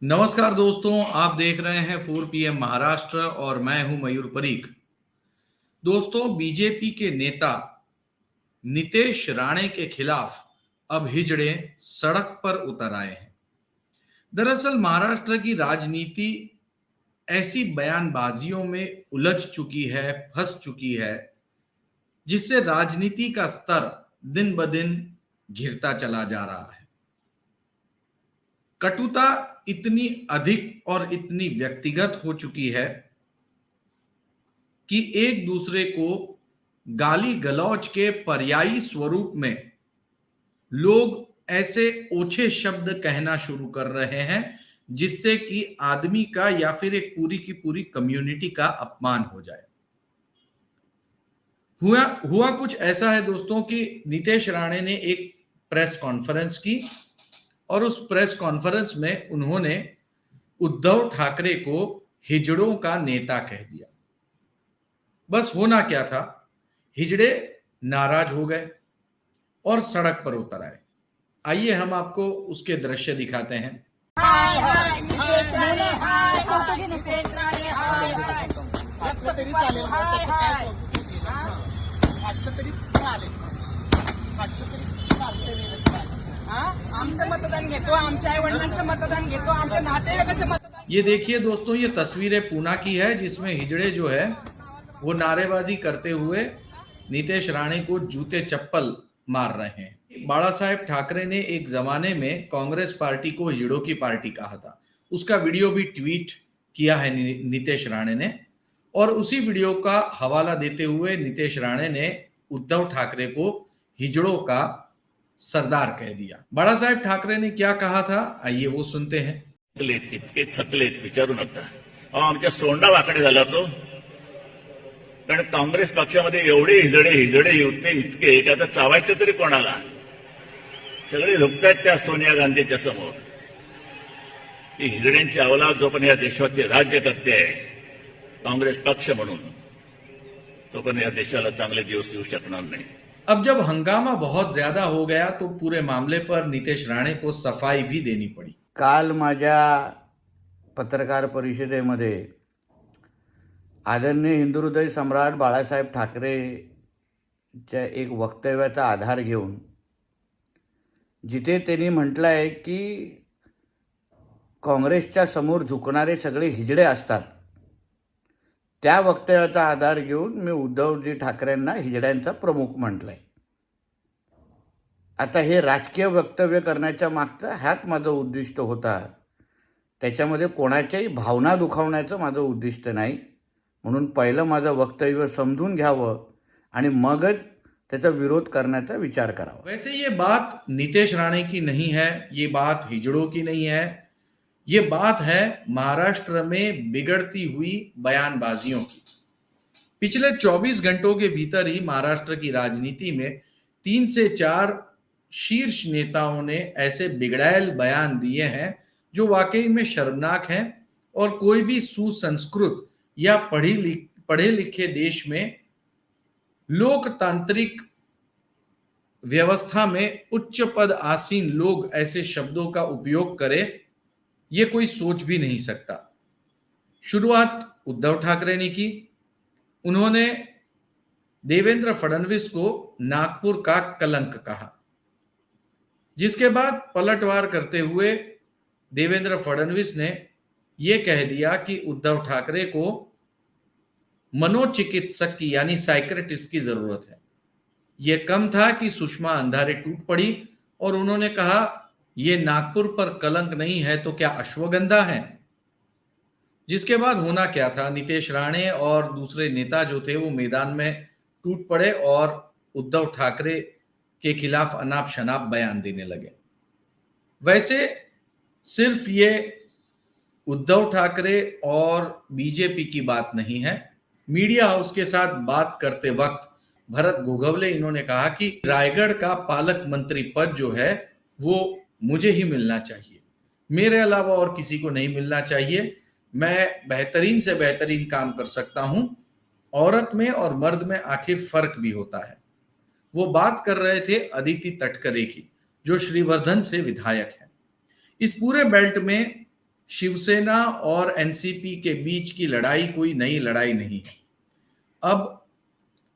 नमस्कार दोस्तों, आप देख रहे हैं 4 PM महाराष्ट्र और मैं हूं मयूर परीख। दोस्तों, बीजेपी के नेता नितेश राणे के खिलाफ अब हिजड़े सड़क पर उतर आए हैं। दरअसल महाराष्ट्र की राजनीति ऐसी बयानबाजियों में उलझ चुकी है, फंस चुकी है, जिससे राजनीति का स्तर दिन ब दिन गिरता चला जा रहा है। कटुता इतनी अधिक और इतनी व्यक्तिगत हो चुकी है कि एक दूसरे को गाली गलौज के पर्यायी स्वरूप में लोग ऐसे ओछे शब्द कहना शुरू कर रहे हैं जिससे कि आदमी का या फिर एक पूरी की पूरी कम्युनिटी का अपमान हो जाए। हुआ हुआ कुछ ऐसा है दोस्तों कि नितेश राणे ने एक प्रेस कॉन्फ्रेंस की और उस प्रेस कॉन्फ्रेंस में उन्होंने उद्धव ठाकरे को हिजड़ों का नेता कह दिया। बस होना क्या था, हिजड़े नाराज हो गए और सड़क पर उतर आए। आइए हम आपको उसके दृश्य दिखाते हैं। हाय हाय नितेश राणे हाय हाय नितेश राणे हाय हाय वाटलं तरी चालेल हाय हाय वाटलं तरी चालेल वाटलं तरी चालतंय आमचं मतदान घेतो, आमच्या आई वडिलांचं मतदान घेतो, आमच्या नातेवाईकांचं मतदान। ये देखिए दोस्तों, ये तस्वीरें पूना की है जिसमें हिजड़े जो है वो नारेबाजी करते हुए नितेश राणे को जूते चप्पल मार रहे हैं। बाला साहेब ठाकरे ने एक जमाने में कांग्रेस पार्टी को हिजड़ों की पार्टी कहा था। उसका वीडियो भी ट्वीट किया है नितेश राणे ने, और उसी वीडियो का हवाला देते हुए नितेश राणे ने उद्धव ठाकरे को हिजड़ों का सरदार कह दिया। बाला साहेब ठाकरे ने क्या कहा था, आइए वो सुनते हैं। इतके थकलेत विचारू नका। आमच्या सोंडा वाकडे झाला तो, कारण काँग्रेस पक्षामध्ये एवढे हिजडे होते इतके की आता चावायचे तरी कोणाला। सगळे झुकतात त्या सोनिया गांधीच्या समोर। ही हिजड्यांची अवलाद जो पण या देशाचे राज्य करते आहे काँग्रेस पक्ष म्हणून, तो पण या देशाला चांगले दिवस येऊ शकणार नाही। अब जब हंगामा बहुत ज्यादा हो गया तो पूरे मामले पर नितेश राणे को सफाई भी देनी पड़ी। काल माझ्या पत्रकार परिषदेमध्ये आदरणीय हिंदुहृदय सम्राट बाळासाहेब ठाकरेच्या एक वक्तव्याचा आधार घेऊन जिथे त्यांनी म्हटलं आहे की काँग्रेसच्या समोर झुकणारे सगळे हिजडे असतात, त्या वक्तव्याचा आधार घेऊन मी उद्धवजी ठाकरेंना हिजड्यांचा प्रमुख म्हटलं आहे। आता हे राजकीय वक्तव्य करण्याच्या मागचा हाच माझं उद्दिष्ट होता। त्याच्यामध्ये कोणाच्याही भावना दुखावण्याचं माझं उद्दिष्ट नाही, म्हणून पहिलं माझं वक्तव्य समजून घ्यावं आणि मगच त्याचा विरोध करण्याचा विचार करावा। वैसे ये बात नितेश राणे की नहीं है, ये बात हिजड़ों की नहीं है, ये बात है महाराष्ट्र में बिगड़ती हुई बयानबाजियों की। पिछले 24 घंटों के भीतर ही महाराष्ट्र की राजनीति में 3 से 4 शीर्ष नेताओं ने ऐसे बिगड़ैल बयान दिए हैं जो वाकई में शर्मनाक हैं, और कोई भी सुसंस्कृत या पढ़े लिखे देश में लोकतांत्रिक व्यवस्था में उच्च पद आसीन लोग ऐसे शब्दों का उपयोग करें, ये कोई सोच भी नहीं सकता। शुरुआत उद्धव ठाकरे ने की। उन्होंने देवेंद्र फडणवीस को नागपुर का कलंक कहा, जिसके बाद पलटवार करते हुए देवेंद्र फडणवीस ने यह कह दिया कि उद्धव ठाकरे को मनोचिकित्सक की यानी साइकियाट्रिस्ट की जरूरत है। यह कम था कि सुषमा अंधारे टूट पड़ी और उन्होंने कहा यह नागपुर पर कलंक नहीं है तो क्या अश्वगंधा है। जिसके बाद होना क्या था, नितेश राणे और दूसरे नेता जो थे वो मैदान में टूट पड़े और उद्धव ठाकरे के खिलाफ अनाप शनाप बयान देने लगे। वैसे सिर्फ ये उद्धव ठाकरे और बीजेपी की बात नहीं है। मीडिया हाउस के साथ बात करते वक्त भरत गोगवले इन्होंने कहा कि रायगढ़ का पालक मंत्री पद जो है वो मुझे ही मिलना चाहिए, मेरे अलावा और किसी को नहीं मिलना चाहिए। मैं बेहतरीन से बेहतरीन काम कर सकता हूं। औरत में और मर्द में आखिर फर्क भी होता है। वो बात कर रहे थे अदिति तटकरे की, जो श्रीवर्धन से विधायक है। इस पूरे बेल्ट में शिवसेना और एनसीपी के बीच की लड़ाई कोई नई लड़ाई नहीं है। अब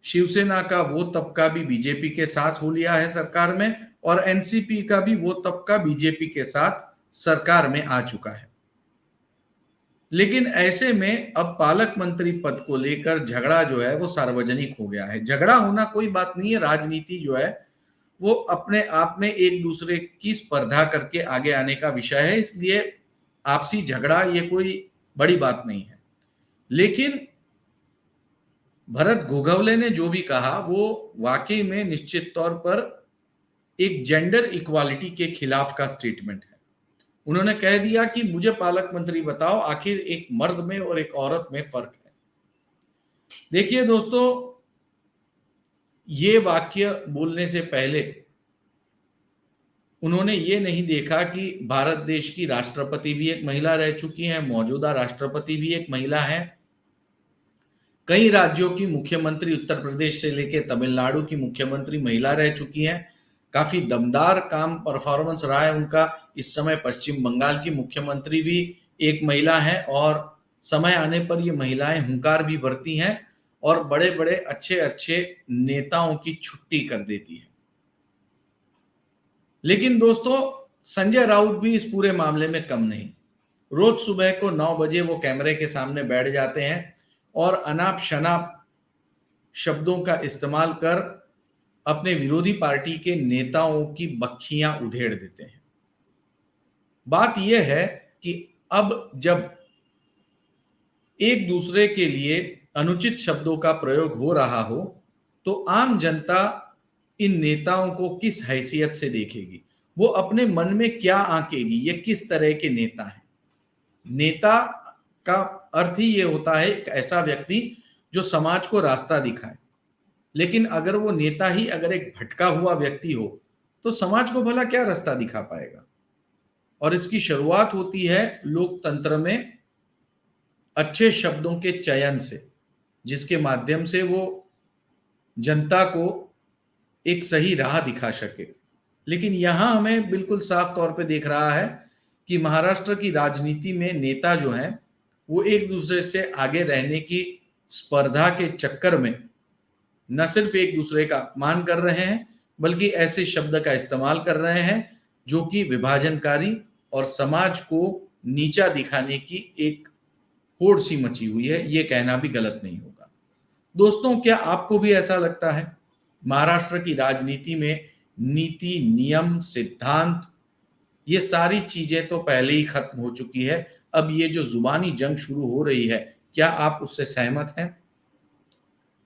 शिवसेना का वो तबका भी बीजेपी के साथ हो लिया है सरकार में, और एनसीपी का भी वो तबका बीजेपी के साथ सरकार में आ चुका है। लेकिन ऐसे में अब पालक मंत्री पद को लेकर झगड़ा जो है वो सार्वजनिक हो गया है। झगड़ा होना कोई बात नहीं है, राजनीति जो है वो अपने आप में एक दूसरे की स्पर्धा करके आगे आने का विषय है, इसलिए आपसी झगड़ा ये कोई बड़ी बात नहीं है। लेकिन भरत गोगावले ने जो भी कहा वो वाकई में निश्चित तौर पर एक जेंडर इक्वालिटी के खिलाफ का स्टेटमेंट है। उन्होंने कह दिया कि मुझे पालक मंत्री बताओ, आखिर एक मर्द में और एक औरत में फर्क है। देखिए दोस्तों, ये वाक्य बोलने से पहले उन्होंने ये नहीं देखा कि भारत देश की राष्ट्रपति भी एक महिला रह चुकी हैं, मौजूदा राष्ट्रपति भी एक महिला है, कई राज्यों की मुख्यमंत्री उत्तर प्रदेश से लेकर तमिलनाडु की मुख्यमंत्री महिला रह चुकी हैं, काफी दमदार काम परफॉर्मेंस रहा है उनका। इस समय पश्चिम बंगाल की मुख्यमंत्री भी एक महिला है, और समय आने पर ये महिलाएं हुंकार भी भरती हैं और बड़े बड़े अच्छे अच्छे नेताओं की छुट्टी कर देती है। लेकिन दोस्तों, संजय राउत भी इस पूरे मामले में कम नहीं। रोज सुबह को 9 बजे वो कैमरे के सामने बैठ जाते हैं और अनाप शनाप शब्दों का इस्तेमाल कर अपने विरोधी पार्टी के नेताओं की बखियां उधेड़ देते हैं। बात यह है कि अब जब एक दूसरे के लिए अनुचित शब्दों का प्रयोग हो रहा हो तो आम जनता इन नेताओं को किस हैसियत से देखेगी, वो अपने मन में क्या आंकेगी, ये किस तरह के नेता हैं। नेता का अर्थ ही ये होता है एक ऐसा व्यक्ति जो समाज को रास्ता दिखाए। लेकिन अगर वो नेता ही अगर एक भटका हुआ व्यक्ति हो तो समाज को भला क्या रास्ता दिखा पाएगा। और इसकी शुरुआत होती है लोकतंत्र में अच्छे शब्दों के चयन से, जिसके माध्यम से वो जनता को एक सही राह दिखा सके। लेकिन यहां हमें बिल्कुल साफ तौर पे देख रहा है कि महाराष्ट्र की राजनीति में नेता जो हैं वो एक दूसरे से आगे रहने की स्पर्धा के चक्कर में न सिर्फ एक दूसरे का अपमान कर रहे हैं बल्कि ऐसे शब्द का इस्तेमाल कर रहे हैं जो कि विभाजनकारी और समाज को नीचा दिखाने की एक होड़ सी मची हुई है। ये कहना भी गलत नहीं होगा। दोस्तों, क्या आपको भी ऐसा लगता है? महाराष्ट्र की राजनीति में नीति, नियम, सिद्धांत, ये सारी चीजें तो पहले ही खत्म हो चुकी है। अब ये जो जुबानी जंग शुरू हो रही है, क्या आप उससे सहमत हैं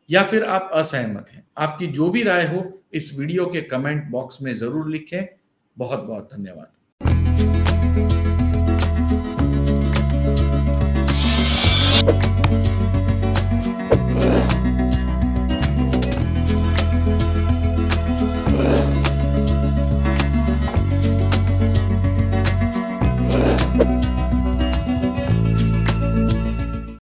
या फिर आप असहमत हैं? आपकी जो भी राय हो इस वीडियो के कमेंट बॉक्स में जरूर लिखें। बहुत बहुत धन्यवाद।